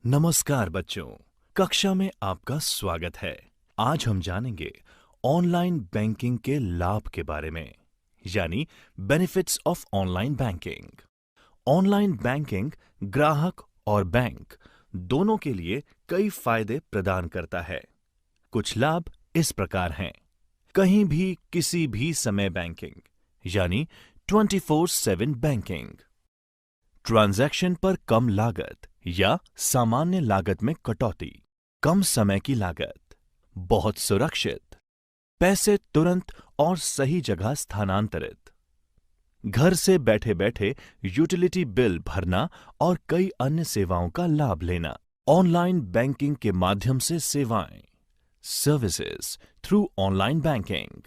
नमस्कार बच्चों, कक्षा में आपका स्वागत है। आज हम जानेंगे ऑनलाइन बैंकिंग के लाभ के बारे में, यानी benefits of online banking. Online banking ग्राहक और बैंक दोनों के लिए कई फायदे प्रदान करता है। कुछ लाभ इस प्रकार हैं। कहीं भी किसी भी समय बैंकिंग, यानी 24/7 बैंकिंग। ट्रांजैक्शन पर कम लागत या सामान्य लागत में कटौती। कम समय की लागत। बहुत सुरक्षित। पैसे तुरंत और सही जगह स्थानांतरित। घर से बैठे बैठे यूटिलिटी बिल भरना और कई अन्य सेवाओं का लाभ लेना। ऑनलाइन बैंकिंग के माध्यम से सेवाएं, सर्विसेज थ्रू ऑनलाइन बैंकिंग।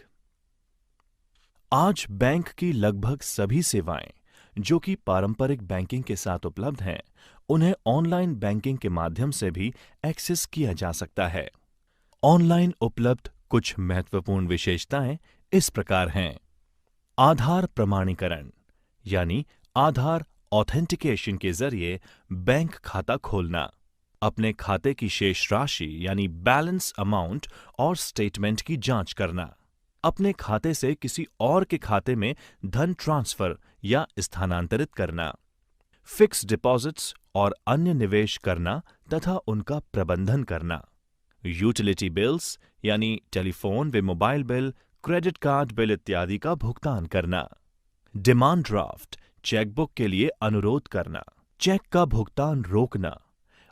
आज बैंक की लगभग सभी सेवाएं जो कि पारंपरिक बैंकिंग के साथ उपलब्ध हैं, उन्हें ऑनलाइन बैंकिंग के माध्यम से भी एक्सेस किया जा सकता है। ऑनलाइन उपलब्ध कुछ महत्वपूर्ण विशेषताएं इस प्रकार हैं। आधार प्रमाणीकरण, यानी आधार ऑथेंटिकेशन के जरिए बैंक खाता खोलना। अपने खाते की शेष राशि यानी बैलेंस अमाउंट और स्टेटमेंट की जांच करना। अपने खाते से किसी और के खाते में धन ट्रांसफर या स्थानांतरित करना। फिक्स डिपॉजिट्स और अन्य निवेश करना तथा उनका प्रबंधन करना। यूटिलिटी बिल्स यानी टेलीफोन व mobile bill, credit card bill इत्यादि का भुगतान करना। डिमांड ड्राफ्ट, चेकबुक के लिए अनुरोध करना। चेक का भुगतान रोकना।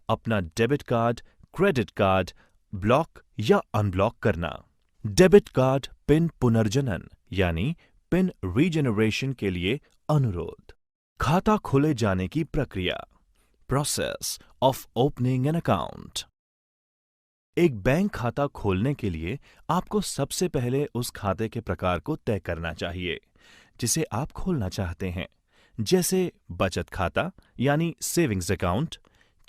अपना debit card, credit card block या अनब्लॉक करना। डेबिट कार्ड पिन पुनर्जनन यानी पिन रीजेनरेशन के लिए अनुरोध। खाता खोले जाने की प्रक्रिया, process of opening an account. एक बैंक खाता खोलने के लिए आपको सबसे पहले उस खाते के प्रकार को तय करना चाहिए जिसे आप खोलना चाहते हैं, जैसे बचत खाता यानी सेविंग्स अकाउंट,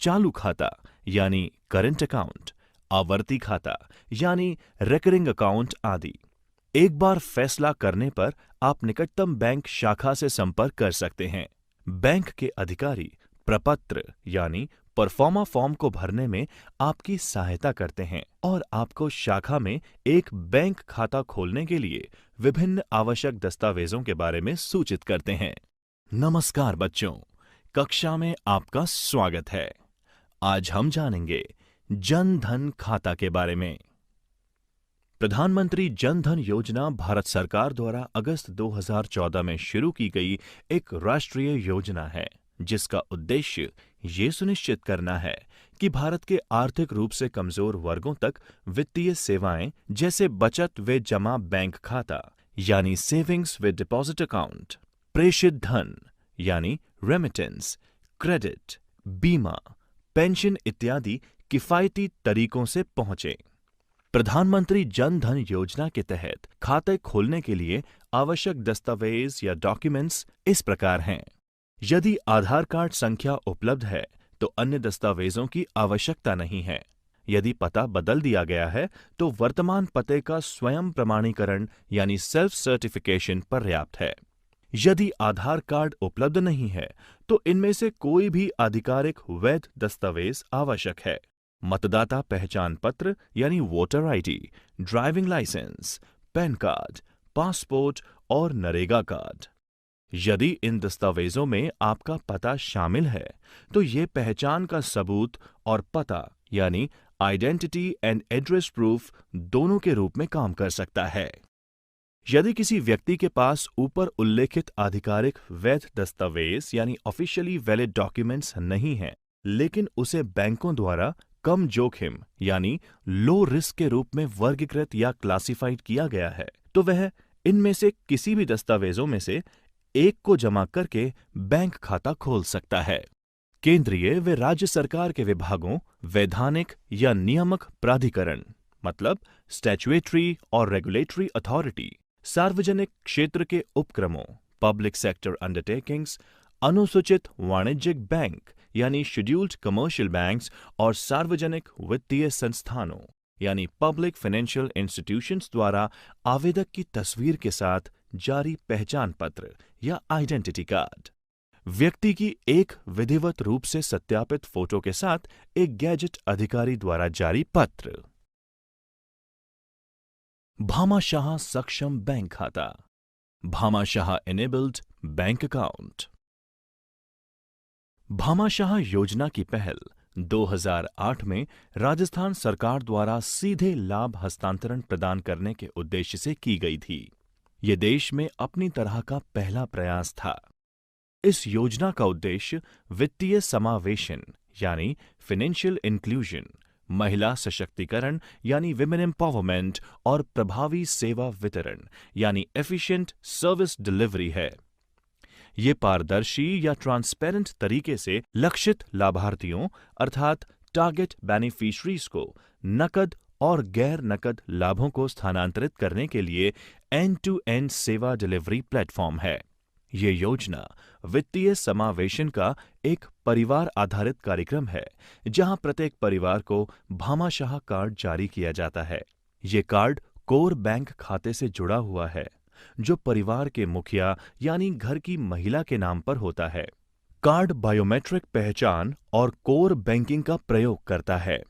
चालू खाता यानी करंट अकाउंट, आवर्ती खाता यानी रिकरिंग अकाउंट आदि। एक बार फैसला करने पर आप निकटतम बैंक शाखा से संपर्क कर सकते हैं। बैंक के अधिकारी प्रपत्र यानी परफॉर्मा फॉर्म को भरने में आपकी सहायता करते हैं और आपको शाखा में एक बैंक खाता खोलने के लिए विभिन्न आवश्यक दस्तावेजों के बारे में सूचित करते हैं। नमस्कार बच्चों, कक्षा में आपका स्वागत है। आज हम जानेंगे जन धन खाता के बारे में। प्रधानमंत्री जन धन योजना भारत सरकार द्वारा अगस्त 2014 में शुरू की गई एक राष्ट्रीय योजना है, जिसका उद्देश्य ये सुनिश्चित करना है कि भारत के आर्थिक रूप से कमजोर वर्गों तक वित्तीय सेवाएं जैसे बचत व जमा बैंक खाता यानी सेविंग्स व डिपॉजिट अकाउंट, प्रेषित धन यानी रेमिटेंस, क्रेडिट, बीमा, पेंशन इत्यादि किफायती तरीकों से पहुंचे। प्रधानमंत्री जन धन योजना के तहत खाते खोलने के लिए आवश्यक दस्तावेज या डॉक्यूमेंट्स इस प्रकार हैं। यदि आधार कार्ड संख्या उपलब्ध है तो अन्य दस्तावेजों की आवश्यकता नहीं है। यदि पता बदल दिया गया है तो वर्तमान पते का स्वयं प्रमाणीकरण यानी सेल्फ सर्टिफिकेशन पर्याप्त है। यदि आधार कार्ड उपलब्ध नहीं है तो इनमें से कोई भी आधिकारिक वैध दस्तावेज आवश्यक है। मतदाता पहचान पत्र यानी voter ID, driving licence, PAN card, passport और नरेगा कार्ड। यदि इन दस्तावेजों में आपका पता शामिल है तो ये पहचान का सबूत और पता यानी आइडेंटिटी एंड एड्रेस प्रूफ दोनों के रूप में काम कर सकता है। यदि किसी व्यक्ति के पास ऊपर उल्लेखित आधिकारिक वैध दस्तावेज यानी ऑफिशियली वैलिड डॉक्यूमेंट्स नहीं हैं, लेकिन उसे बैंकों द्वारा कम जोखिम यानी लो रिस्क के रूप में वर्गीकृत या क्लासिफाइड किया गया है, तो वह इनमें से किसी भी दस्तावेजों में से एक को जमा करके बैंक खाता खोल सकता है। केंद्रीय व राज्य सरकार के विभागों, वैधानिक या नियामक प्राधिकरण मतलब स्टैट्यूटरी और रेगुलेटरी अथॉरिटी, सार्वजनिक क्षेत्र के उपक्रमों, पब्लिक सेक्टर अंडरटेकिंग्स, अनुसूचित वाणिज्यिक बैंक यानी शेड्यूल्ड कमर्शियल बैंक्स और सार्वजनिक वित्तीय संस्थानों यानी पब्लिक फाइनेंशियल इंस्टीट्यूशंस द्वारा आवेदक की तस्वीर के साथ जारी पहचान पत्र या आइडेंटिटी कार्ड। व्यक्ति की एक विधिवत रूप से सत्यापित फोटो के साथ एक गैजेट अधिकारी द्वारा जारी पत्र। भामाशाह सक्षम बैंक खाता, Bhamashah enabled bank account. Bhamashah योजना की पहल 2008 में राजस्थान सरकार द्वारा सीधे लाभ हस्तांतरण प्रदान करने के उद्देश्य से की गई थी। ये देश में अपनी तरह का पहला प्रयास था। इस योजना का उद्देश्य वित्तीय समावेशन यानी फाइनेंशियल इंक्लूजन, महिला सशक्तिकरण यानी विमेन एम्पावरमेंट और प्रभावी सेवा वितरण यानी एफिशिएंट सर्विस डिलीवरी है। ये पारदर्शी या ट्रांसपेरेंट तरीके से लक्षित लाभार्थियों अर्थात टारगेट बेनिफिशरीज को नकद और गैर नकद लाभों को स्थानांतरित करने के लिए एंड टू एंड सेवा डिलीवरी प्लेटफॉर्म है। ये योजना वित्तीय समावेशन का एक परिवार आधारित कार्यक्रम है, जहां प्रत्येक परिवार को भामाशाह कार्ड जारी किया जाता है। ये कार्ड कोर बैंक खाते से जुड़ा हुआ है, जो परिवार के मुखिया यानी घर की महिला के नाम पर होता है। कार्ड बायोमेट्रिक पहचान और कोर बैंकिंग का प्रयोग करता है।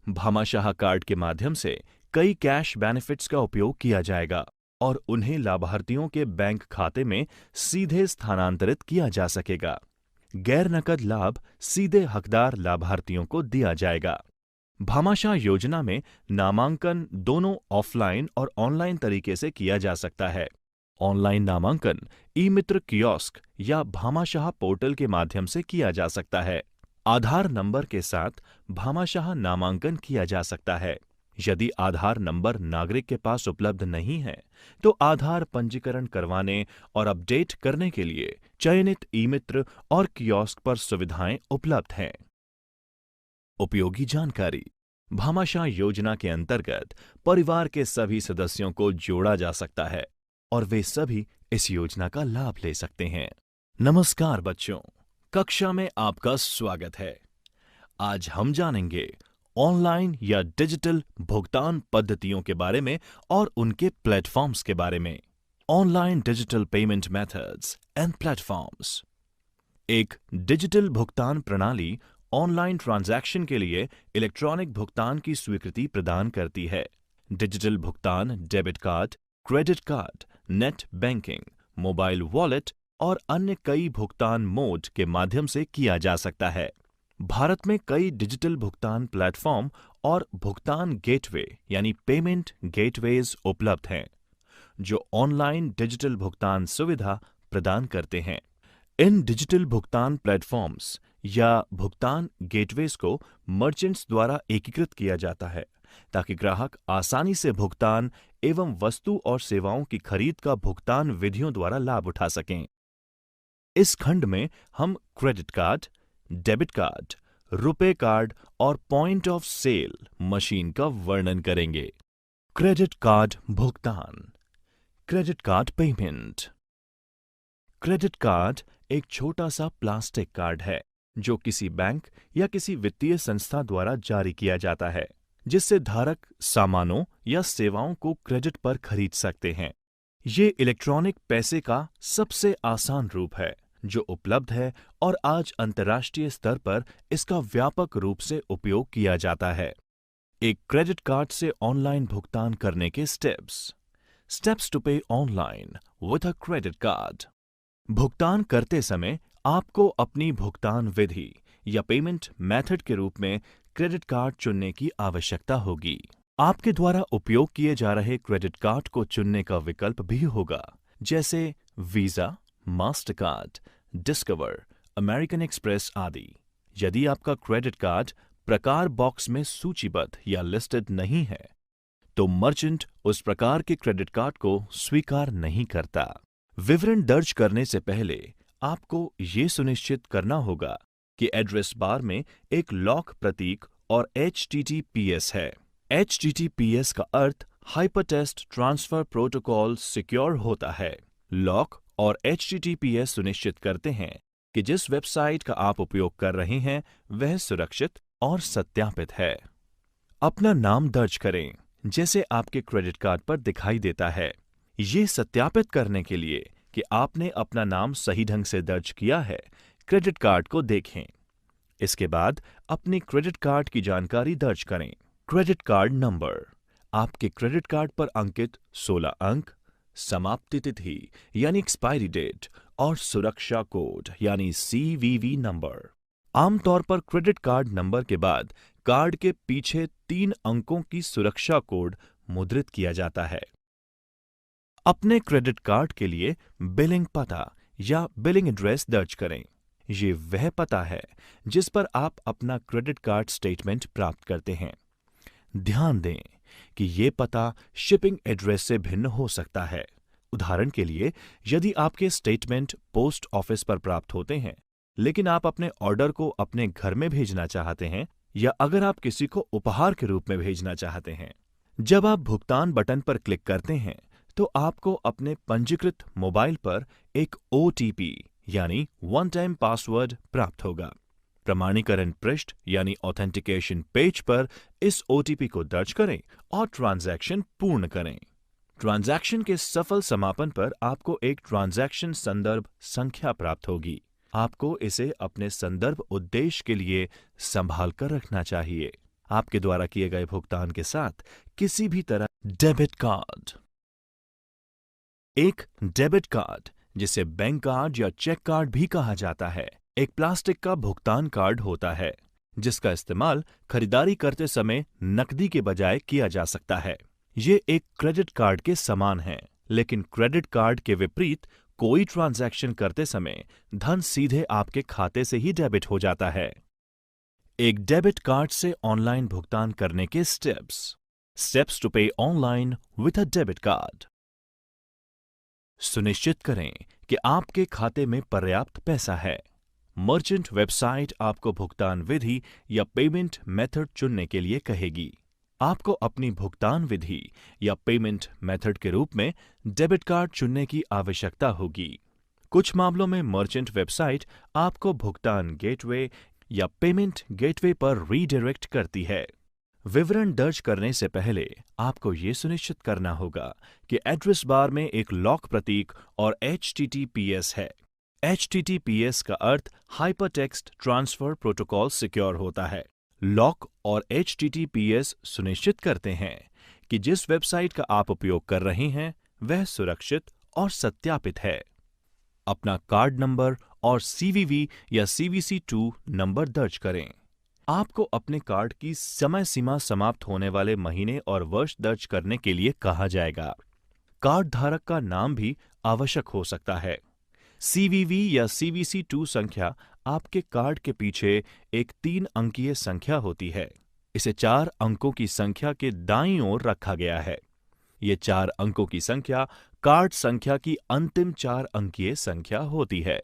भामाशाह कार्ड के माध्यम से कई कैश बेनिफिट्स का उपयोग किया जाएगा और उन्हें लाभार्थियों के बैंक खाते में सीधे स्थानांतरित किया जा सकेगा। गैर नकद लाभ सीधे हकदार लाभार्थियों को दिया जाएगा। भामाशाह योजना में नामांकन दोनों ऑफलाइन और ऑनलाइन तरीके से किया जा सकता है। ऑनलाइन नामांकन ई-मित्र कियोस्क या भामाशाह पोर्टल के माध्यम से किया जा सकता है। आधार नंबर के साथ भामाशाह नामांकन किया जा सकता है। यदि आधार नंबर नागरिक के पास उपलब्ध नहीं है, तो आधार पंजीकरण करवाने और अपडेट करने के लिए चयनित ई-मित्र और कियोस्क पर सुविधाएं उपलब्ध हैं। उपयोगी जानकारी। भामाशाह योजना के अंतर्गत परिवार के सभी सदस्यों को जोड़ा जा सकता है और वे सभी इस योजना का लाभ ले सकते हैं। नमस्कार बच्चों, कक्षा में आपका स्वागत है। आज हम जानेंगे ऑनलाइन या डिजिटल भुगतान पद्धतियों के बारे में और उनके प्लेटफॉर्म्स के बारे में। Online digital payment methods and platforms. एक डिजिटल भुगतान प्रणाली ऑनलाइन ट्रांजैक्शन के लिए इलेक्ट्रॉनिक भुगतान की स्वीकृति प्रदान करती है। डिजिटल भुगतान debit card, credit card, net banking, mobile wallet और अन्य कई भुगतान मोड के माध्यम से किया जा सकता है। भारत में कई डिजिटल भुगतान प्लेटफॉर्म और भुगतान गेटवे यानी पेमेंट गेटवेज उपलब्ध हैं, जो ऑनलाइन डिजिटल भुगतान सुविधा प्रदान करते हैं। इन डिजिटल भुगतान प्लेटफॉर्म्स या भुगतान गेटवेज को मर्चेंट्स द्वारा एकीकृत किया जाता है, ताकि ग्राहक आसानी से भुगतान एवं वस्तु और सेवाओं की खरीद का भुगतान विधियों द्वारा लाभ उठा सकें। इस खंड में हम credit card, debit card, RuPay card और पॉइंट ऑफ सेल मशीन का वर्णन करेंगे। क्रेडिट कार्ड भुगतान। Credit card payment. Credit card एक छोटा सा प्लास्टिक कार्ड है, जो किसी बैंक या किसी वित्तीय संस्था द्वारा जारी किया जाता है, जिससे धारक सामानों या सेवाओं को क्रेडिट पर खरीद सकते हैं। ये इलेक्ट्रॉनिक पैसे का सबसे आसान रूप है जो उपलब्ध है और आज अंतर्राष्ट्रीय स्तर पर इसका व्यापक रूप से उपयोग किया जाता है। एक क्रेडिट कार्ड से ऑनलाइन भुगतान करने के स्टेप्स टू पे online with a credit card. भुगतान करते समय आपको अपनी भुगतान विधि या पेमेंट मेथड के रूप में क्रेडिट कार्ड चुनने की आवश्यकता होगी। आपके द्वारा उपयोग किए जा रहे क्रेडिट कार्ड को चुनने का विकल्प भी होगा, जैसे visa, Mastercard, discover, American express आदि। यदि आपका क्रेडिट कार्ड प्रकार बॉक्स में सूचीबद्ध या लिस्टेड नहीं है, तो मर्चेंट उस प्रकार के क्रेडिट कार्ड को स्वीकार नहीं करता। विवरण दर्ज करने से पहले आपको ये सुनिश्चित करना होगा कि एड्रेस बार में एक लॉक प्रतीक और HTTPS है। HTTPS का अर्थ हाइपरटेक्स्ट ट्रांसफर प्रोटोकॉल सिक्योर होता है। लॉक और HTTPS सुनिश्चित करते हैं कि जिस वेबसाइट का आप उपयोग कर रहे हैं वह सुरक्षित और सत्यापित है। अपना नाम दर्ज करें, जैसे आपके क्रेडिट कार्ड पर दिखाई देता है। ये सत्यापित करने के लिए कि आपने अपना नाम सही ढंग से दर्ज किया है क्रेडिट कार्ड को देखें। इसके बाद अपनी क्रेडिट कार्ड की जानकारी दर्ज करें। क्रेडिट कार्ड नंबर, आपके क्रेडिट कार्ड पर अंकित 16 अंक, समाप्ति तिथि यानी एक्सपायरी डेट और सुरक्षा कोड यानी CVV नंबर। आमतौर पर क्रेडिट कार्ड नंबर के बाद कार्ड के पीछे 3 अंकों की सुरक्षा कोड मुद्रित किया जाता है। अपने क्रेडिट कार्ड के लिए बिलिंग पता या बिलिंग एड्रेस दर्ज करें। ये वह पता है जिस पर आप अपना क्रेडिट कार्ड स्टेटमेंट प्राप्त करते हैं। ध्यान दें कि ये पता शिपिंग एड्रेस से भिन्न हो सकता है। उदाहरण के लिए, यदि आपके स्टेटमेंट पोस्ट ऑफिस पर प्राप्त होते हैं, लेकिन आप अपने ऑर्डर को अपने घर में भेजना चाहते हैं, या अगर आप किसी को उपहार के रूप में भेजना चाहते हैं। जब आप भुगतान बटन पर क्लिक करते हैं, तो आपको अपने पंजीकृत मोबाइल पर एक OTP यानी वन टाइम पासवर्ड प्राप्त होगा। प्रमाणीकरण पृष्ठ यानी ऑथेंटिकेशन पेज पर इस OTP को दर्ज करें और ट्रांजैक्शन पूर्ण करें। ट्रांजैक्शन के सफल समापन पर आपको एक ट्रांजैक्शन संदर्भ संख्या प्राप्त होगी। आपको इसे अपने संदर्भ उद्देश्य के लिए संभाल कर रखना चाहिए। आपके द्वारा किए गए भुगतान के साथ किसी भी तरह डेबिट कार्ड। एक डेबिट कार्ड, जिसे बैंक कार्ड या चेक कार्ड भी कहा जाता है, एक प्लास्टिक का भुगतान कार्ड होता है जिसका इस्तेमाल खरीदारी करते समय नकदी के बजाय किया जा सकता है। ये एक क्रेडिट कार्ड के समान है, लेकिन क्रेडिट कार्ड के विपरीत कोई ट्रांजैक्शन करते समय धन सीधे आपके खाते से ही डेबिट हो जाता है। एक डेबिट कार्ड से ऑनलाइन भुगतान करने के स्टेप्स टू पे online with a debit card. सुनिश्चित करें कि आपके खाते में पर्याप्त पैसा है। मर्चेंट वेबसाइट आपको भुगतान विधि या पेमेंट मेथड चुनने के लिए कहेगी। आपको अपनी भुगतान विधि या पेमेंट मेथड के रूप में डेबिट कार्ड चुनने की आवश्यकता होगी। कुछ मामलों में मर्चेंट वेबसाइट आपको भुगतान गेटवे या पेमेंट गेटवे पर रीडायरेक्ट करती है। विवरण दर्ज करने से पहले आपको ये सुनिश्चित करना होगा कि एड्रेस बार में एक लॉक प्रतीक और HTTPS है। HTTPS का अर्थ हाइपरटेक्स्ट ट्रांसफर प्रोटोकॉल सिक्योर होता है। लॉक और HTTPS सुनिश्चित करते हैं कि जिस वेबसाइट का आप उपयोग कर रहे हैं वह सुरक्षित और सत्यापित है। अपना कार्ड नंबर और CVV या CVC2 नंबर दर्ज करें। आपको अपने कार्ड की समय सीमा समाप्त होने वाले महीने और वर्ष दर्ज करने के लिए कहा जाएगा। कार्ड धारक का नाम भी आवश्यक हो सकता है। CVV या CVC2 संख्या आपके कार्ड के पीछे एक 3 अंकीय संख्या होती है। इसे 4 अंकों की संख्या के दाईं ओर रखा गया है। ये 4 अंकों की संख्या कार्ड संख्या की अंतिम 4 अंकीय संख्या होती है।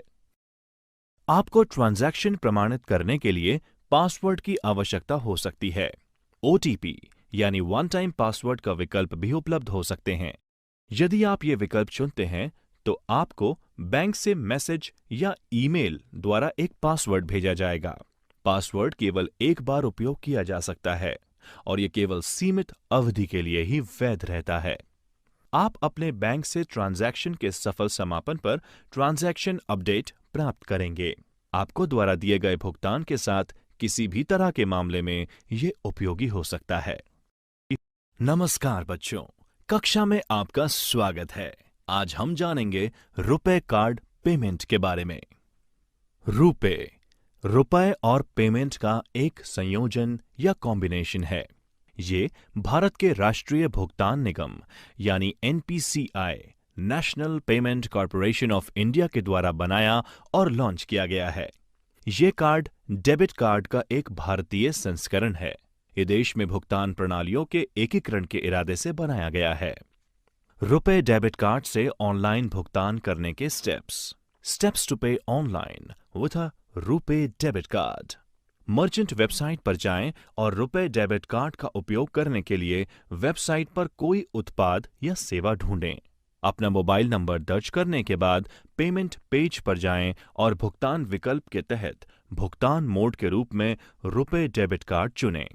आपको ट्रांजैक्शन प्रमाणित करने के लिए पासवर्ड की आवश्यकता हो सकती है। OTP यानी वन टाइम पासवर्ड का विकल्प भी उपलब्ध हो सकते हैं। यदि आप ये विकल्प चुनते हैं तो आपको बैंक से मैसेज या ईमेल द्वारा एक पासवर्ड भेजा जाएगा। पासवर्ड केवल एक बार उपयोग किया जा सकता है और ये केवल सीमित अवधि के लिए ही वैध रहता है। आप अपने बैंक से ट्रांजैक्शन के सफल समापन पर ट्रांजैक्शन अपडेट प्राप्त करेंगे। आपको द्वारा दिए गए भुगतान के साथ किसी भी तरह के मामले में ये उपयोगी हो सकता है। नमस्कार बच्चों, कक्षा में आपका स्वागत है। आज हम जानेंगे रुपए कार्ड पेमेंट के बारे में। रुपए और पेमेंट का एक संयोजन या कॉम्बिनेशन है। ये भारत के राष्ट्रीय भुगतान निगम यानी NPCI national payment corporation of India के द्वारा बनाया और लॉन्च किया गया है। ये कार्ड डेबिट कार्ड का एक भारतीय संस्करण है। ये देश में भुगतान प्रणालियों के एकीकरण के इरादे से बनाया गया है। रुपए डेबिट कार्ड से ऑनलाइन भुगतान करने के स्टेप्स टू पे online with a RuPay debit card. Merchant website पर जाएं और रुपए डेबिट कार्ड का उपयोग करने के लिए वेबसाइट पर कोई उत्पाद या सेवा ढूंढें। अपना मोबाइल नंबर दर्ज करने के बाद पेमेंट पेज पर जाएं और भुगतान विकल्प के तहत भुगतान मोड के रूप में रुपए डेबिट कार्ड चुनें।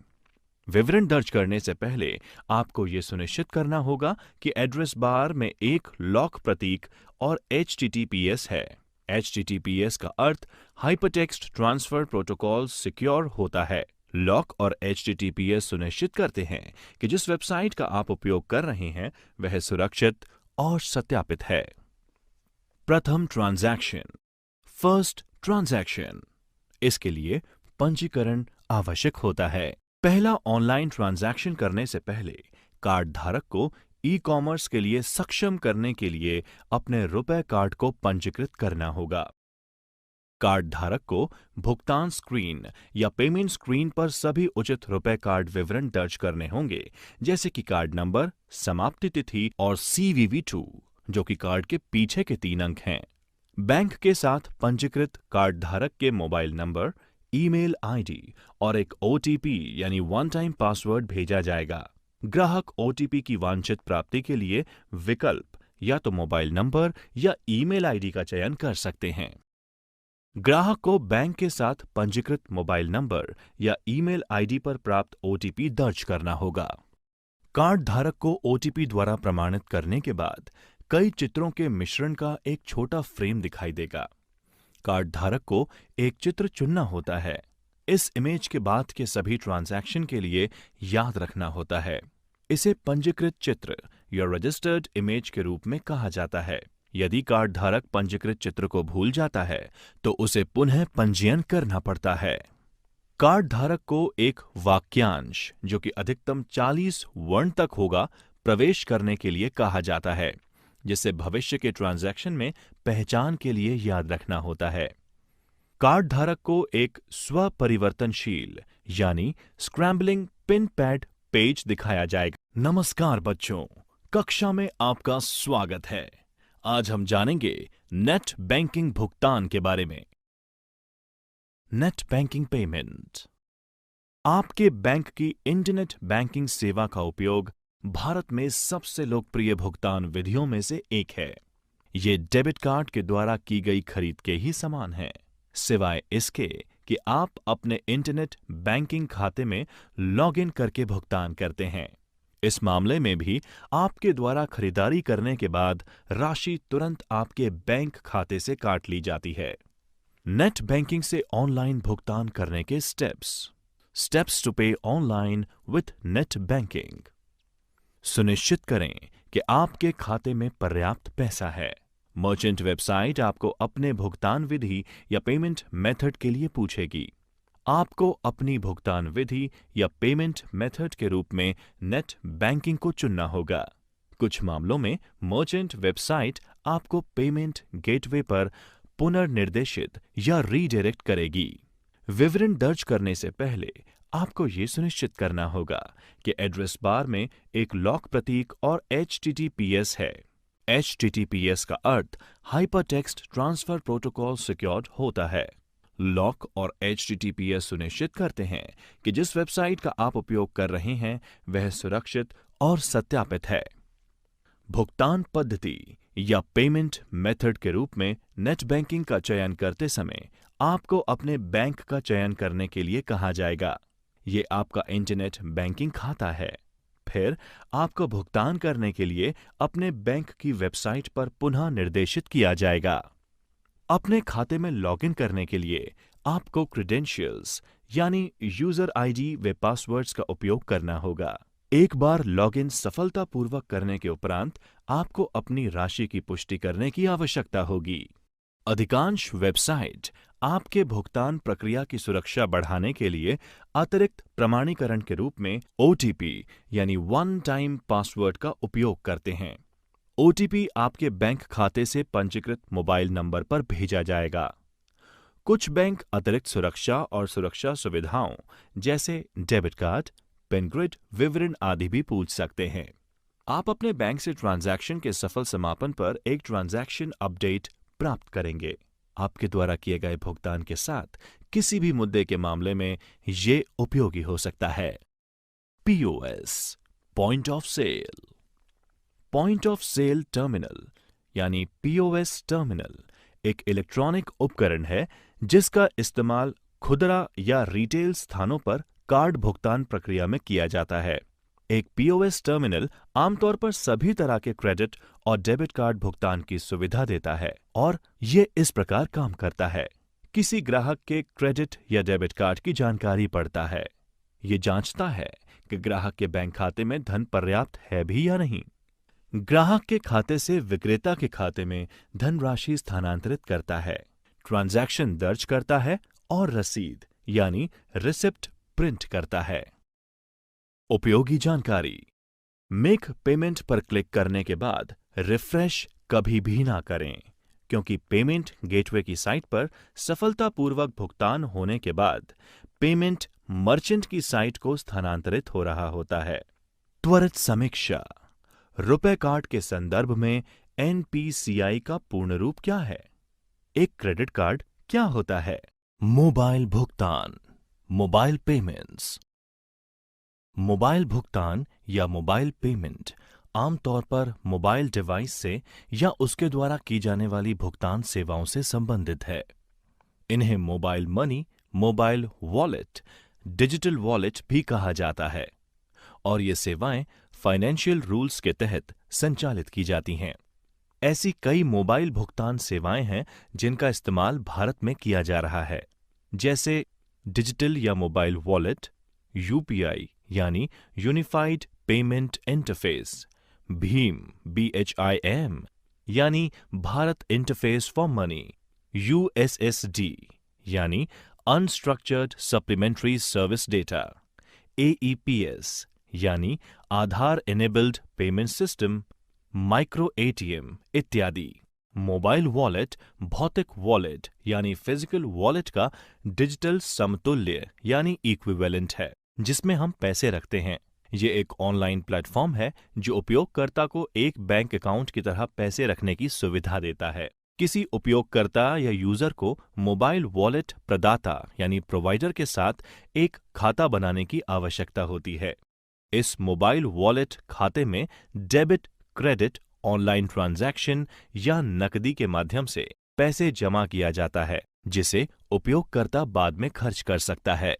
विवरण दर्ज करने से पहले आपको ये सुनिश्चित करना होगा कि एड्रेस बार में एक लॉक प्रतीक और HTTPS है। HTTPS का अर्थ हाइपरटेक्स्ट ट्रांसफर प्रोटोकॉल सिक्योर होता है। लॉक और HTTPS सुनिश्चित करते हैं कि जिस वेबसाइट का आप उपयोग कर रहे हैं वह सुरक्षित और सत्यापित है। प्रथम ट्रांजैक्शन, फर्स्ट ट्रांजैक्शन। इसके लिए पंजीकरण आवश्यक होता है। पहला ऑनलाइन ट्रांजैक्शन करने से पहले कार्ड धारक को ई-कॉमर्स के लिए सक्षम करने के लिए अपने रुपए कार्ड को पंजीकृत करना होगा। कार्ड धारक को भुगतान स्क्रीन या पेमेंट स्क्रीन पर सभी उचित रुपए कार्ड विवरण दर्ज करने होंगे, जैसे कि कार्ड नंबर, समाप्ति तिथि और CVV2, जो कि कार्ड के पीछे के 3 अंक हैं। बैंक के साथ पंजीकृत कार्ड धारक के मोबाइल नंबर, ईमेल आईडी और एक OTP यानी वन टाइम पासवर्ड भेजा जाएगा। ग्राहक OTP की वांछित प्राप्ति के लिए विकल्प या तो मोबाइल नंबर या ईमेल आईडी का चयन कर सकते हैं। ग्राहक को बैंक के साथ पंजीकृत मोबाइल नंबर या ईमेल आईडी पर प्राप्त OTP दर्ज करना होगा। कार्ड धारक को OTP द्वारा प्रमाणित करने के बाद कई चित्रों के मिश्रण का एक छोटा फ्रेम दिखाई देगा। कार्ड धारक को एक चित्र चुनना होता है। इस इमेज के बाद के सभी ट्रांजैक्शन के लिए याद रखना होता है। इसे पंजीकृत चित्र या रजिस्टर्ड इमेज के रूप में कहा जाता है। यदि कार्ड धारक पंजीकृत चित्र को भूल जाता है तो उसे पुनः पंजीयन करना पड़ता है। कार्ड धारक को एक वाक्यांश, जो कि अधिकतम 40 वर्ण तक होगा, प्रवेश करने के लिए कहा जाता है, जिसे भविष्य के ट्रांजैक्शन में पहचान के लिए याद रखना होता है। कार्ड धारक को एक स्वपरिवर्तनशील यानी स्क्रैम्बलिंग पिन पैड पेज दिखाया जाएगा। नमस्कार बच्चों, कक्षा में आपका स्वागत है। आज हम जानेंगे नेट बैंकिंग भुगतान के बारे में। नेट बैंकिंग पेमेंट आपके बैंक की इंटरनेट बैंकिंग सेवा का उपयोग भारत में सबसे लोकप्रिय भुगतान विधियों में से एक है। ये डेबिट कार्ड के द्वारा की गई खरीद के ही समान है, सिवाय इसके कि आप अपने इंटरनेट बैंकिंग खाते में लॉगिन करके भुगतान करते हैं। इस मामले में भी आपके द्वारा खरीदारी करने के बाद राशि तुरंत आपके बैंक खाते से काट ली जाती है। नेट बैंकिंग से ऑनलाइन भुगतान करने के स्टेप्स टू पे ऑनलाइन विथ नेट बैंकिंग। सुनिश्चित करें कि आपके खाते में पर्याप्त पैसा है। मर्चेंट वेबसाइट आपको अपने भुगतान विधि या पेमेंट मेथड के लिए पूछेगी। आपको अपनी भुगतान विधि या पेमेंट मेथड के रूप में नेट बैंकिंग को चुनना होगा। कुछ मामलों में मर्चेंट वेबसाइट आपको पेमेंट गेटवे पर पुनर्निर्देशित या रीडायरेक्ट करेगी। विवरण दर्ज करने से पहले आपको ये सुनिश्चित करना होगा कि एड्रेस बार में एक लॉक प्रतीक और HTTPS है। HTTPS का अर्थ हाइपरटेक्स्ट ट्रांसफर प्रोटोकॉल सिक्योर्ड होता है। लॉक और HTTPS सुनिश्चित करते हैं कि जिस वेबसाइट का आप उपयोग कर रहे हैं वह सुरक्षित और सत्यापित है। भुगतान पद्धति या पेमेंट मेथड के रूप में नेट बैंकिंग का चयन करते समय आपको अपने बैंक का चयन करने के लिए कहा जाएगा। ये आपका इंटरनेट बैंकिंग खाता है। फिर आपको भुगतान करने के लिए अपने बैंक की वेबसाइट पर पुनः निर्देशित किया जाएगा। अपने खाते में लॉगिन करने के लिए आपको क्रेडेंशियल्स यानी यूजर आईडी व पासवर्ड्स का उपयोग करना होगा। एक बार लॉगिन सफलतापूर्वक करने के उपरांत आपको अपनी राशि की पुष्टि करने की आवश्यकता होगी। अधिकांश वेबसाइट आपके भुगतान प्रक्रिया की सुरक्षा बढ़ाने के लिए अतिरिक्त प्रमाणीकरण के रूप में OTP यानी वन टाइम पासवर्ड का उपयोग करते हैं। OTP आपके बैंक खाते से पंजीकृत मोबाइल नंबर पर भेजा जाएगा। कुछ बैंक अतिरिक्त सुरक्षा और सुरक्षा सुविधाओं जैसे डेबिट कार्ड, पिन ग्रिड विवरण आदि भी पूछ सकते हैं। आप अपने बैंक से ट्रांजैक्शन के सफल समापन पर एक ट्रांजैक्शन अपडेट प्राप्त करेंगे। आपके द्वारा किए गए भुगतान के साथ किसी भी मुद्दे के मामले में ये उपयोगी हो सकता है। POS point of sale. Point of sale terminal यानी POS टर्मिनल एक इलेक्ट्रॉनिक उपकरण है जिसका इस्तेमाल खुदरा या रिटेल स्थानों पर कार्ड भुगतान प्रक्रिया में किया जाता है। एक पीओएस टर्मिनल आमतौर पर सभी तरह के क्रेडिट और डेबिट कार्ड भुगतान की सुविधा देता है और ये इस प्रकार काम करता है। किसी ग्राहक के क्रेडिट या डेबिट कार्ड की जानकारी पढ़ता है। ये जांचता है कि ग्राहक के बैंक खाते में धन पर्याप्त है भी या नहीं। ग्राहक के खाते से विक्रेता के खाते में धनराशि स्थानांतरित करता है, ट्रांजैक्शन दर्ज करता है और रसीद यानी रिसिप्ट प्रिंट करता है। उपयोगी जानकारी। मेक पेमेंट पर क्लिक करने के बाद रिफ्रेश कभी भी ना करें, क्योंकि पेमेंट गेटवे की साइट पर सफलतापूर्वक भुगतान होने के बाद पेमेंट मर्चेंट की साइट को स्थानांतरित हो रहा होता है। त्वरित समीक्षा। रुपे कार्ड के संदर्भ में एनपीसीआई का पूर्ण रूप क्या है? एक क्रेडिट कार्ड क्या होता है? मोबाइल भुगतान, मोबाइल पेमेंट्स। मोबाइल भुगतान या मोबाइल पेमेंट आमतौर पर मोबाइल डिवाइस से या उसके द्वारा की जाने वाली भुगतान सेवाओं से संबंधित है। इन्हें mobile money, mobile wallet, digital wallet भी कहा जाता है और ये सेवाएं फाइनेंशियल रूल्स के तहत संचालित की जाती हैं। ऐसी कई मोबाइल भुगतान सेवाएं हैं जिनका इस्तेमाल भारत में किया जा रहा है, जैसे डिजिटल या मोबाइल वॉलेट, यूपीआई यानी यूनिफाइड पेमेंट इंटरफेस, भीम BHIM यानी Bharat interface for money, USSD यानी unstructured supplementary service data, AEPS यानी Aadhaar enabled payment system, micro ATM इत्यादि। मोबाइल वॉलेट भौतिक वॉलेट यानी फिजिकल वॉलेट का डिजिटल समतुल्य यानी इक्विवेलेंट है, जिसमें हम पैसे रखते हैं। ये एक ऑनलाइन प्लेटफॉर्म है जो उपयोगकर्ता को एक बैंक अकाउंट की तरह पैसे रखने की सुविधा देता है। किसी उपयोगकर्ता या यूजर को मोबाइल वॉलेट प्रदाता यानी प्रोवाइडर के साथ एक खाता बनाने की आवश्यकता होती है। इस मोबाइल वॉलेट खाते में डेबिट, क्रेडिट, ऑनलाइन ट्रांजैक्शन या नकदी के माध्यम से पैसे जमा किया जाता है, जिसे उपयोगकर्ता बाद में खर्च कर सकता है।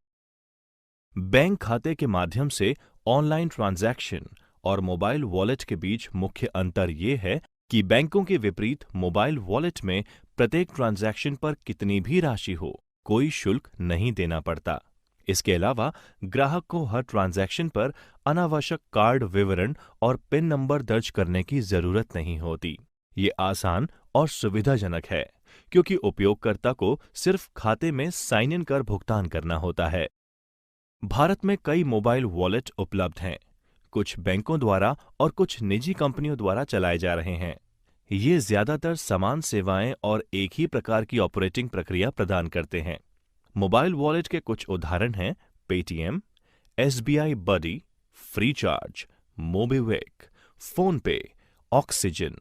बैंक खाते के माध्यम से ऑनलाइन ट्रांजैक्शन और मोबाइल वॉलेट के बीच मुख्य अंतर ये है कि बैंकों के विपरीत मोबाइल वॉलेट में प्रत्येक ट्रांजैक्शन पर कितनी भी राशि हो, कोई शुल्क नहीं देना पड़ता। इसके अलावा ग्राहक को हर ट्रांजैक्शन पर अनावश्यक कार्ड विवरण और पिन नंबर दर्ज करने की जरूरत नहीं होती। ये आसान और सुविधाजनक है, क्योंकि उपयोगकर्ता को सिर्फ खाते में साइन इन कर भुगतान करना होता है। भारत में कई मोबाइल वॉलेट उपलब्ध हैं, कुछ बैंकों द्वारा और कुछ निजी कंपनियों द्वारा चलाए जा रहे हैं। ये ज्यादातर समान सेवाएं और एक ही प्रकार की ऑपरेटिंग प्रक्रिया प्रदान करते हैं। मोबाइल वॉलेट के कुछ उदाहरण हैं Paytm, SBI buddy, Freecharge, MobiKwik, PhonePe, Oxygen,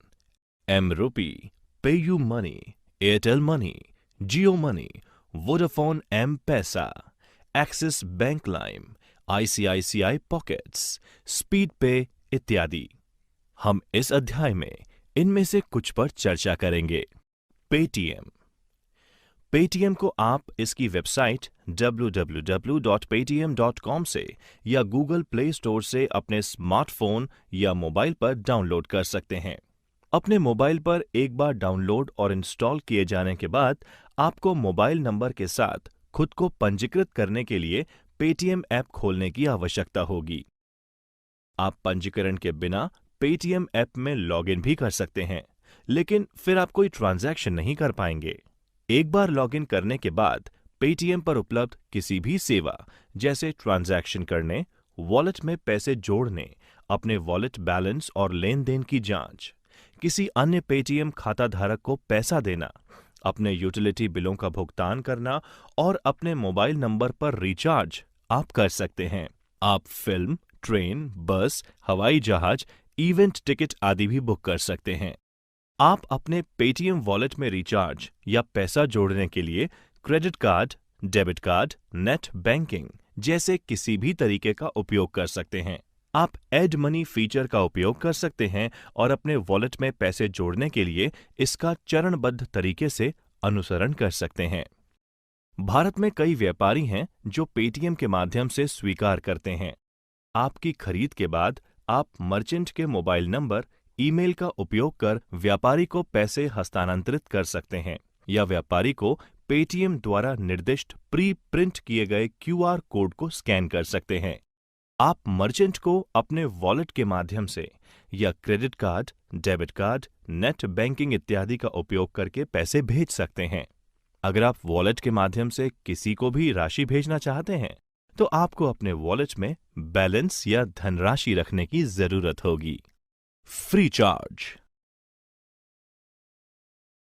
M-Rupee, PayU money, Airtel money, Jio money, Vodafone M-Pesa, Axis bank Lime, ICICI pockets, Speed Pay इत्यादि। हम इस अध्याय में इनमें से कुछ पर चर्चा करेंगे। पेटीएम। पेटीएम को आप इसकी वेबसाइट www.paytm.com से या गूगल प्ले स्टोर से अपने स्मार्टफोन या मोबाइल पर डाउनलोड कर सकते हैं। अपने मोबाइल पर एक बार डाउनलोड और इंस्टॉल किए जाने के बाद आपको मोबाइल नंबर के साथ खुद को पंजीकृत करने के लिए पेटीएम ऐप खोलने की आवश्यकता होगी। आप पंजीकरण के बिना पेटीएम ऐप में लॉगिन भी कर सकते हैं, लेकिन फिर आप कोई ट्रांजैक्शन नहीं कर पाएंगे। एक बार लॉगिन करने के बाद पेटीएम पर उपलब्ध किसी भी सेवा जैसे ट्रांजैक्शन करने, वॉलेट में पैसे जोड़ने, अपने वॉलेट बैलेंस और लेन देन की जांच, किसी अन्य पेटीएम खाता धारक को पैसा देना, अपने यूटिलिटी बिलों का भुगतान करना और अपने मोबाइल नंबर पर रिचार्ज आप कर सकते हैं। आप फिल्म, ट्रेन, बस, हवाई जहाज, इवेंट टिकट आदि भी बुक कर सकते हैं। आप अपने पेटीएम वॉलेट में रिचार्ज या पैसा जोड़ने के लिए credit card, debit card, net banking जैसे किसी भी तरीके का उपयोग कर सकते हैं। आप ऐड मनी फीचर का उपयोग कर सकते हैं और अपने वॉलेट में पैसे जोड़ने के लिए इसका चरणबद्ध तरीके से अनुसरण कर सकते हैं। भारत में कई व्यापारी हैं जो पेटीएम के माध्यम से स्वीकार करते हैं। आपकी खरीद के बाद आप मर्चेंट के मोबाइल नंबर, ईमेल का उपयोग कर व्यापारी को पैसे हस्तांतरित कर सकते हैं या व्यापारी को पेटीएम द्वारा निर्दिष्ट प्री प्रिंट किए गए क्यूआर कोड को स्कैन कर सकते हैं। आप मर्चेंट को अपने वॉलेट के माध्यम से या credit card, debit card, net banking इत्यादि का उपयोग करके पैसे भेज सकते हैं। अगर आप वॉलेट के माध्यम से किसी को भी राशि भेजना चाहते हैं, तो आपको अपने वॉलेट में बैलेंस या धनराशि रखने की जरूरत होगी। फ्रीचार्ज।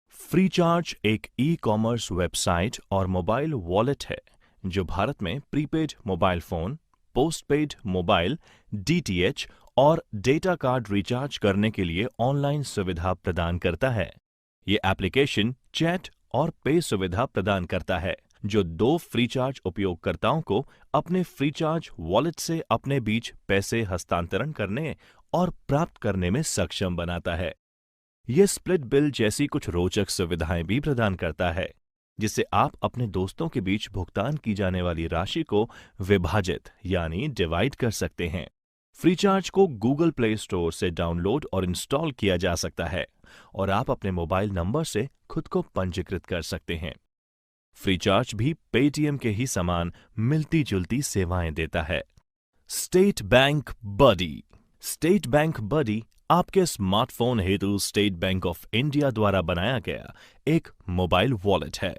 फ्रीचार्ज एक ई कॉमर्स वेबसाइट और मोबाइल वॉलेट है जो भारत में prepaid mobile phone, postpaid mobile, DTH और डेटा कार्ड रिचार्ज करने के लिए ऑनलाइन सुविधा प्रदान करता है। ये एप्लीकेशन चैट और पे सुविधा प्रदान करता है जो 2 फ्रीचार्ज उपयोगकर्ताओं को अपने फ्रीचार्ज वॉलेट से अपने बीच पैसे हस्तांतरण करने और प्राप्त करने में सक्षम बनाता है। यह स्प्लिट बिल जैसी कुछ रोचक सुविधाएं भी प्रदान करता है, जिससे आप अपने दोस्तों के बीच भुगतान की जाने वाली राशि को विभाजित यानी डिवाइड कर सकते हैं। फ्रीचार्ज को गूगल प्ले स्टोर से डाउनलोड और इंस्टॉल किया जा सकता है और आप अपने मोबाइल नंबर से खुद को पंजीकृत कर सकते हैं। फ्रीचार्ज भी पेटीएम के ही समान मिलती-जुलती सेवाएं देता है। स्टेट बैंक बडी। स्टेट बैंक बडी आपके स्मार्टफोन हेतु स्टेट बैंक ऑफ इंडिया द्वारा बनाया गया एक मोबाइल वॉलेट है।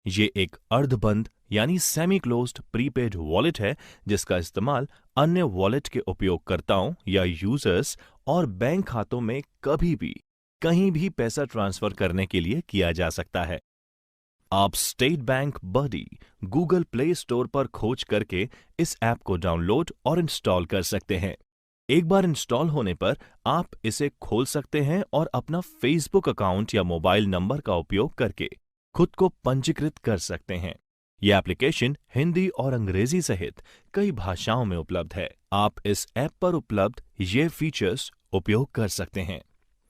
ये एक अर्धबंद यानी सेमी क्लोज्ड प्रीपेड वॉलेट है जिसका इस्तेमाल अन्य वॉलेट के उपयोगकर्ताओं या यूजर्स और बैंक खातों में कभी भी कहीं भी पैसा ट्रांसफर करने के लिए किया जा सकता है। आप स्टेट बैंक बडी गूगल प्ले स्टोर पर खोज करके इस ऐप को डाउनलोड और इंस्टॉल कर सकते हैं। एक बार इंस्टॉल होने पर आप इसे खोल सकते हैं और अपना फेसबुक अकाउंट या मोबाइल नंबर का उपयोग करके खुद को पंजीकृत कर सकते हैं। यह एप्लीकेशन हिंदी और अंग्रेजी सहित कई भाषाओं में उपलब्ध है। आप इस ऐप पर उपलब्ध ये फीचर्स उपयोग कर सकते हैं।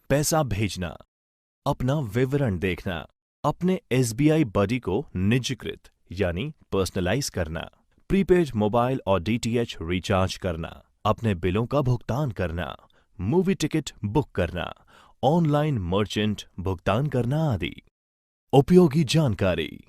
पैसा भेजना, अपना विवरण देखना, अपने एसबीआई बडी को निजीकृत यानी पर्सनलाइज करना, प्रीपेड मोबाइल और डीटीएच रिचार्ज करना, अपने बिलों का भुगतान करना, मूवी टिकट बुक करना, ऑनलाइन मर्चेंट भुगतान करना आदि। उपयोगी जानकारी।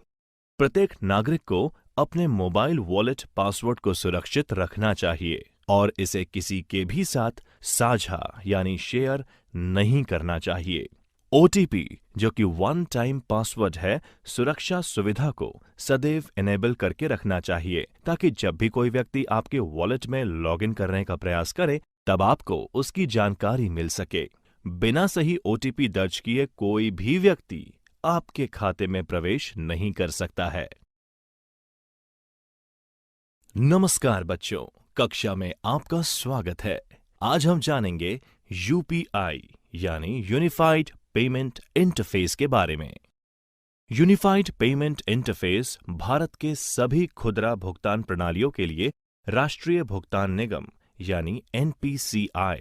प्रत्येक नागरिक को अपने मोबाइल वॉलेट पासवर्ड को सुरक्षित रखना चाहिए और इसे किसी के भी साथ साझा यानी शेयर नहीं करना चाहिए। ओटीपी जो कि वन टाइम पासवर्ड है, सुरक्षा सुविधा को सदैव इनेबल करके रखना चाहिए ताकि जब भी कोई व्यक्ति आपके वॉलेट में लॉगिन करने का प्रयास करे तब आपको उसकी जानकारी मिल सके। बिना सही ओटीपी दर्ज किए कोई भी व्यक्ति आपके खाते में प्रवेश नहीं कर सकता है। नमस्कार बच्चों, कक्षा में आपका स्वागत है। आज हम जानेंगे यूपीआई यानी यूनिफाइड पेमेंट इंटरफेस के बारे में। यूनिफाइड पेमेंट इंटरफेस भारत के सभी खुदरा भुगतान प्रणालियों के लिए राष्ट्रीय भुगतान निगम यानी NPCI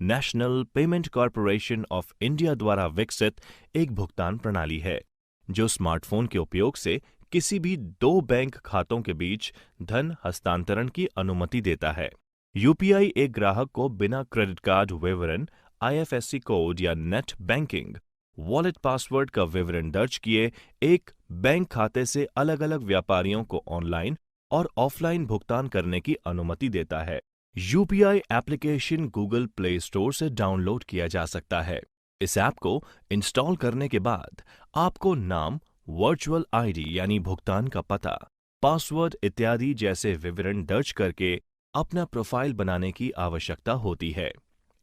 national payment corporation of India द्वारा विकसित एक भुगतान प्रणाली है जो स्मार्टफोन के उपयोग से किसी भी 2 बैंक खातों के बीच धन हस्तांतरण की अनुमति देता है। यूपीआई एक ग्राहक को बिना क्रेडिट कार्ड विवरण, आईएफएससी कोड या नेट बैंकिंग, वॉलेट पासवर्ड का विवरण दर्ज किए एक बैंक खाते से अलग-अलग व्यापारियों को ऑनलाइन और ऑफलाइन भुगतान करने की अनुमति देता है। UPI application Google play store से डाउनलोड किया जा सकता है। इस ऐप को इंस्टॉल करने के बाद आपको नाम, वर्चुअल आईडी यानी भुगतान का पता, पासवर्ड इत्यादि जैसे विवरण दर्ज करके अपना प्रोफाइल बनाने की आवश्यकता होती है।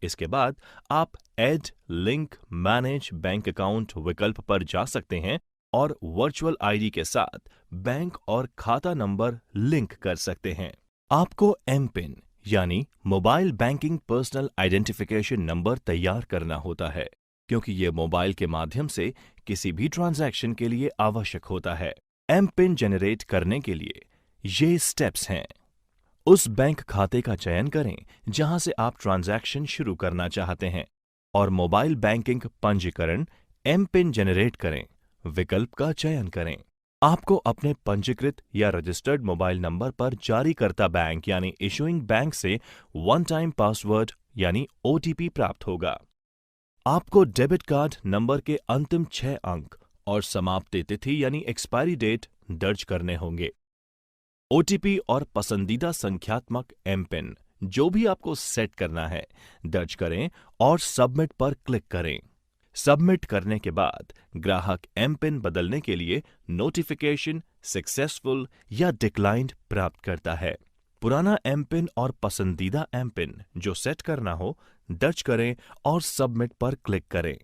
इसके बाद आप add link manage bank account विकल्प पर जा सकते हैं और वर्चुअल आईडी के साथ बैंक और खाता नंबर लिंक कर सकते हैं। आपको एमपिन यानी mobile banking personal identification number तैयार करना होता है क्योंकि ये मोबाइल के माध्यम से किसी भी ट्रांजैक्शन के लिए आवश्यक होता है। एमपिन जनरेट करने के लिए ये स्टेप्स हैं। उस बैंक खाते का चयन करें जहां से आप ट्रांजैक्शन शुरू करना चाहते हैं और मोबाइल बैंकिंग पंजीकरण एमपिन जनरेट करें विकल्प का चयन करें। आपको अपने पंजीकृत या रजिस्टर्ड मोबाइल नंबर पर जारीकर्ता बैंक यानी इशूइंग बैंक से वन टाइम पासवर्ड यानी ओटीपी प्राप्त होगा। आपको डेबिट कार्ड नंबर के अंतिम 6 अंक और समाप्ति तिथि यानी एक्सपायरी डेट दर्ज करने होंगे। ओटीपी और पसंदीदा संख्यात्मक एमपिन जो भी आपको सेट करना है दर्ज करें और सबमिट पर क्लिक करें। सबमिट करने के बाद ग्राहक एमपिन बदलने के लिए नोटिफिकेशन सक्सेसफुल या डिक्लाइंड प्राप्त करता है। पुराना एमपिन और पसंदीदा एमपिन जो सेट करना हो दर्ज करें और सबमिट पर क्लिक करें।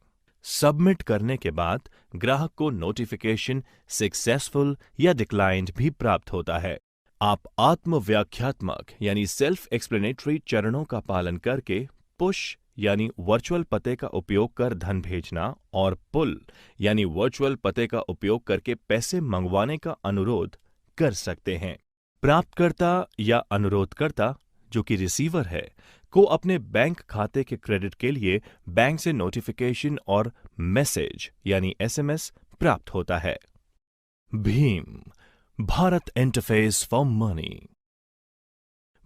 सबमिट करने के बाद ग्राहक को नोटिफिकेशन सक्सेसफुल या डिक्लाइंड भी प्राप्त होता है। आप आत्मव्याख्यात्मक यानी सेल्फ एक्सप्लेनेटरी चरणों का पालन करके पुश यानी वर्चुअल पते का उपयोग कर धन भेजना और पुल यानी वर्चुअल पते का उपयोग करके पैसे मंगवाने का अनुरोध कर सकते हैं। प्राप्तकर्ता या अनुरोधकर्ता जो कि रिसीवर है को अपने बैंक खाते के क्रेडिट के लिए बैंक से नोटिफिकेशन और मैसेज यानी एसएमएस प्राप्त होता है। Bhim Bharat interface for money.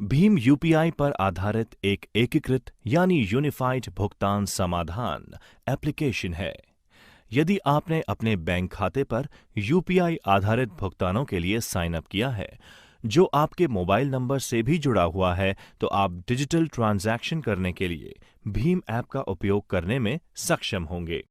Bhim UPI पर आधारित एक एकीकृत यानी यूनिफाइड भुगतान समाधान एप्लीकेशन है। यदि आपने अपने बैंक खाते पर यूपीआई आधारित भुगतानों के लिए साइन अप किया है जो आपके मोबाइल नंबर से भी जुड़ा हुआ है, तो आप डिजिटल ट्रांजैक्शन करने के लिए भीम ऐप का उपयोग करने में सक्षम होंगे।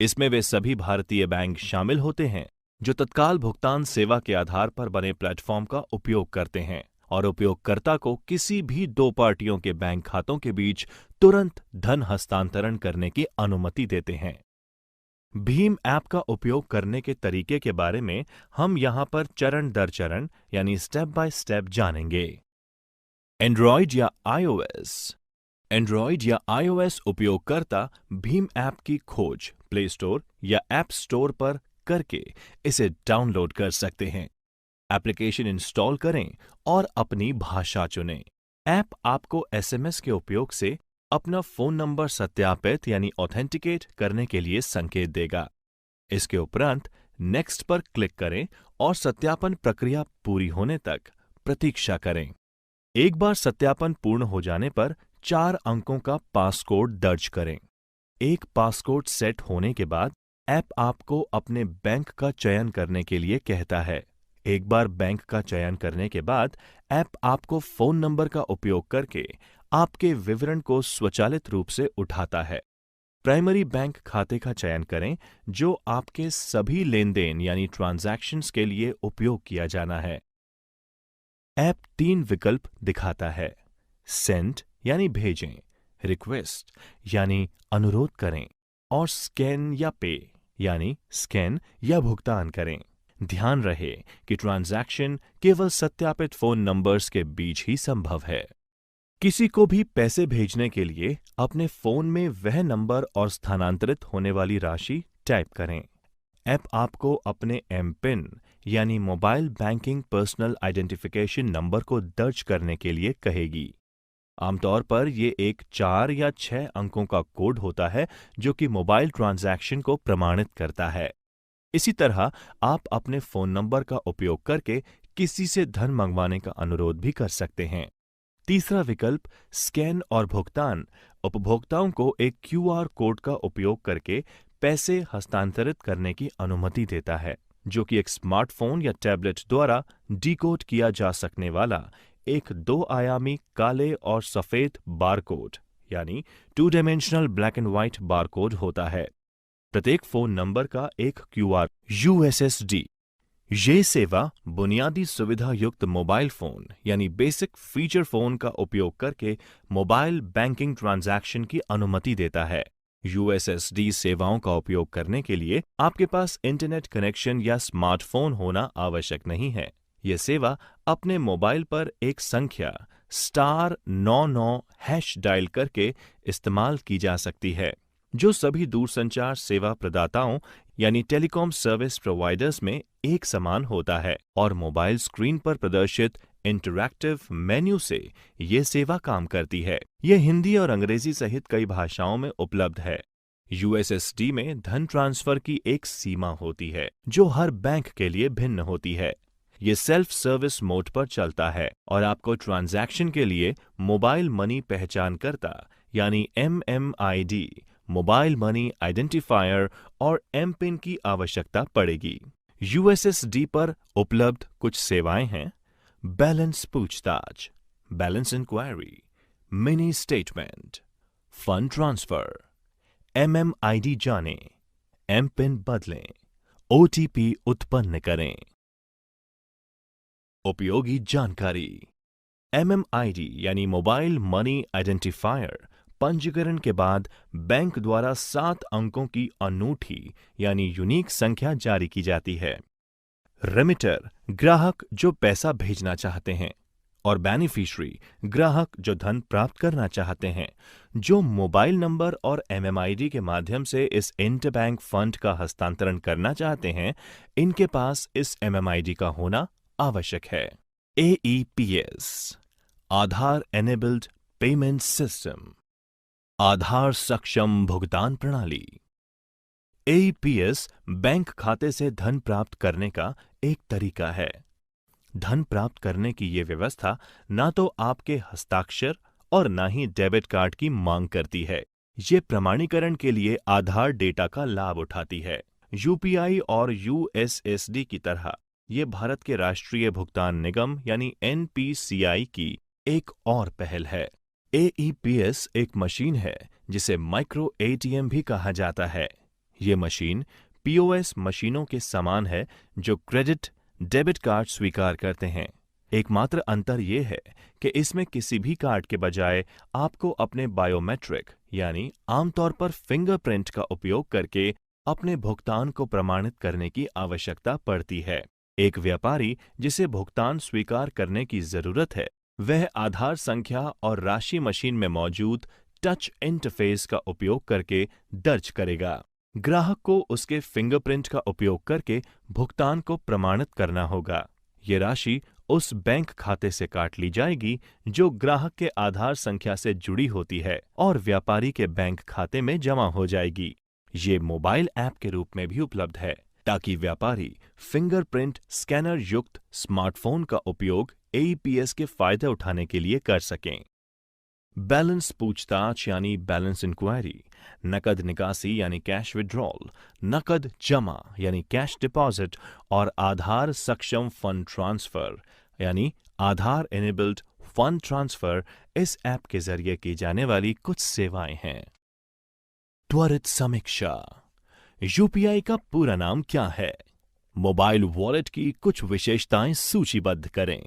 इसमें वे सभी भारतीय बैंक शामिल होते हैं जो तत्काल भुगतान सेवा के आधार पर बने प्लेटफॉर्म का उपयोग करते हैं और उपयोगकर्ता को किसी भी दो पार्टियों के बैंक खातों के बीच तुरंत धन हस्तांतरण करने की अनुमति देते हैं। भीम ऐप का उपयोग करने के तरीके के बारे में हम यहां पर चरण दर चरण यानी स्टेप बाय स्टेप जानेंगे। एंड्रॉयड या आईओएस उपयोगकर्ता भीम ऐप की खोज प्ले स्टोर या ऐप स्टोर पर करके इसे डाउनलोड कर सकते हैं। एप्लीकेशन इंस्टॉल करें और अपनी भाषा चुनें। ऐप आपको एसएमएस के उपयोग से अपना फोन नंबर सत्यापित यानी ऑथेंटिकेट करने के लिए संकेत देगा। इसके उपरांत नेक्स्ट पर क्लिक करें और सत्यापन प्रक्रिया पूरी होने तक प्रतीक्षा करें। एक बार सत्यापन पूर्ण हो जाने पर 4 अंकों का पासकोड दर्ज करें। एक पासकोड सेट होने के बाद ऐप आपको अपने बैंक का चयन करने के लिए कहता है। एक बार बैंक का चयन करने के बाद ऐप आपको फोन नंबर का उपयोग करके आपके विवरण को स्वचालित रूप से उठाता है। प्राइमरी बैंक खाते का चयन करें जो आपके सभी लेन देन यानी ट्रांजैक्शंस के लिए उपयोग किया जाना है। ऐप 3 विकल्प दिखाता है। सेंड यानी भेजें, रिक्वेस्ट यानी अनुरोध करें और स्कैन या पे यानी स्कैन या भुगतान करें। ध्यान रहे कि ट्रांजैक्शन केवल सत्यापित फोन नंबर्स के बीच ही संभव है। किसी को भी पैसे भेजने के लिए अपने फोन में वह नंबर और स्थानांतरित होने वाली राशि टाइप करें। ऐप आपको अपने एमपिन यानी mobile banking personal identification number को दर्ज करने के लिए कहेगी। आमतौर पर यह एक 4 या 6 अंकों का कोड होता है जो कि मोबाइल ट्रांजैक्शन को प्रमाणित करता है। इसी तरह आप अपने फोन नंबर का उपयोग करके किसी से धन मंगवाने का अनुरोध भी कर सकते हैं। तीसरा विकल्प स्कैन और भुगतान उपभोक्ताओं को एक क्यूआर कोड का उपयोग करके पैसे हस्तांतरित करने की अनुमति देता है, जो कि एक स्मार्टफोन या टैबलेट द्वारा डिकोड किया जा सकने वाला एक 2 आयामी काले और सफेद बारकोड यानी 2 dimensional black and white barcode होता है। प्रत्येक फोन नंबर का एक क्यूआर यूएसएसडी। ये सेवा बुनियादी सुविधा युक्त मोबाइल फोन यानी बेसिक फीचर फोन का उपयोग करके मोबाइल बैंकिंग ट्रांजैक्शन की अनुमति देता है। यूएसएसडी सेवाओं का उपयोग करने के लिए आपके पास इंटरनेट कनेक्शन या स्मार्टफोन होना आवश्यक नहीं है। यह सेवा अपने मोबाइल पर एक संख्या *99# डायल करके इस्तेमाल की जा सकती है, जो सभी दूरसंचार सेवा प्रदाताओं यानी टेलीकॉम सर्विस प्रोवाइडर्स में एक समान होता है और मोबाइल स्क्रीन पर प्रदर्शित इंटरैक्टिव मेन्यू से ये सेवा काम करती है। यह हिंदी और अंग्रेजी सहित कई भाषाओं में उपलब्ध है। यूएसएसडी में धन ट्रांसफर की एक सीमा होती है जो हर बैंक के लिए भिन्न होती है। ये सेल्फ सर्विस मोड पर चलता है और आपको ट्रांजैक्शन के लिए मोबाइल मनी पहचानकर्ता यानी MMID, मोबाइल मनी आइडेंटिफायर और एमपिन की आवश्यकता पड़ेगी। यूएसएसडी पर उपलब्ध कुछ सेवाएं हैं: बैलेंस पूछताछ, balance inquiry, mini statement, fund transfer, MMID जानें, एमपिन बदलें, OTP उत्पन्न करें। उपयोगी जानकारी: MMID यानी मोबाइल मनी आइडेंटिफायर पंजीकरण के बाद बैंक द्वारा 7 अंकों की अनूठी यानी यूनिक संख्या जारी की जाती है। रेमिटर ग्राहक जो पैसा भेजना चाहते हैं और बेनिफिशियरी ग्राहक जो धन प्राप्त करना चाहते हैं, जो मोबाइल नंबर और MMID के माध्यम से इस इंटरबैंक फंड का हस्तांतरण करना चाहते हैं, इनके पास इस MMID का होना आवश्यक है। AEPS आधार एनेबल्ड पेमेंट सिस्टम, आधार सक्षम भुगतान प्रणाली। AEPS बैंक खाते से धन प्राप्त करने का एक तरीका है। धन प्राप्त करने की ये व्यवस्था ना तो आपके हस्ताक्षर और ना ही डेबिट कार्ड की मांग करती है। ये प्रमाणीकरण के लिए आधार डेटा का लाभ उठाती है। UPI और USSD की तरह ये भारत के राष्ट्रीय भुगतान निगम यानी NPCI की एक और पहल है। AEPS एक मशीन है जिसे माइक्रो ATM भी कहा जाता है। ये मशीन POS मशीनों के समान है जो क्रेडिट डेबिट कार्ड स्वीकार करते हैं। एकमात्र अंतर यह है कि इसमें किसी भी कार्ड के बजाय आपको अपने बायोमेट्रिक यानी आमतौर पर फिंगरप्रिंट का उपयोग करके अपने भुगतान को प्रमाणित करने की आवश्यकता पड़ती है। एक व्यापारी जिसे भुगतान स्वीकार करने की जरूरत है, वह आधार संख्या और राशि मशीन में मौजूद टच इंटरफेस का उपयोग करके दर्ज करेगा। ग्राहक को उसके फिंगरप्रिंट का उपयोग करके भुगतान को प्रमाणित करना होगा। ये राशि उस बैंक खाते से काट ली जाएगी जो ग्राहक के आधार संख्या से जुड़ी होती है और व्यापारी के बैंक खाते में जमा हो जाएगी। ये मोबाइल ऐप के रूप में भी उपलब्ध है ताकि व्यापारी फिंगरप्रिंट स्कैनर युक्त स्मार्टफोन का उपयोग AEPS के फायदे उठाने के लिए कर सकें। बैलेंस पूछताछ यानी बैलेंस इंक्वायरी, नकद निकासी यानी कैश विड्रॉल, नकद जमा यानी कैश डिपॉजिट और आधार सक्षम फंड ट्रांसफर यानी आधार एनेबल्ड फंड ट्रांसफर इस ऐप के जरिए की जाने वाली कुछ सेवाएं हैं। त्वरित समीक्षा: UPI का पूरा नाम क्या है? मोबाइल वॉलेट की कुछ विशेषताएं सूचीबद्ध करें।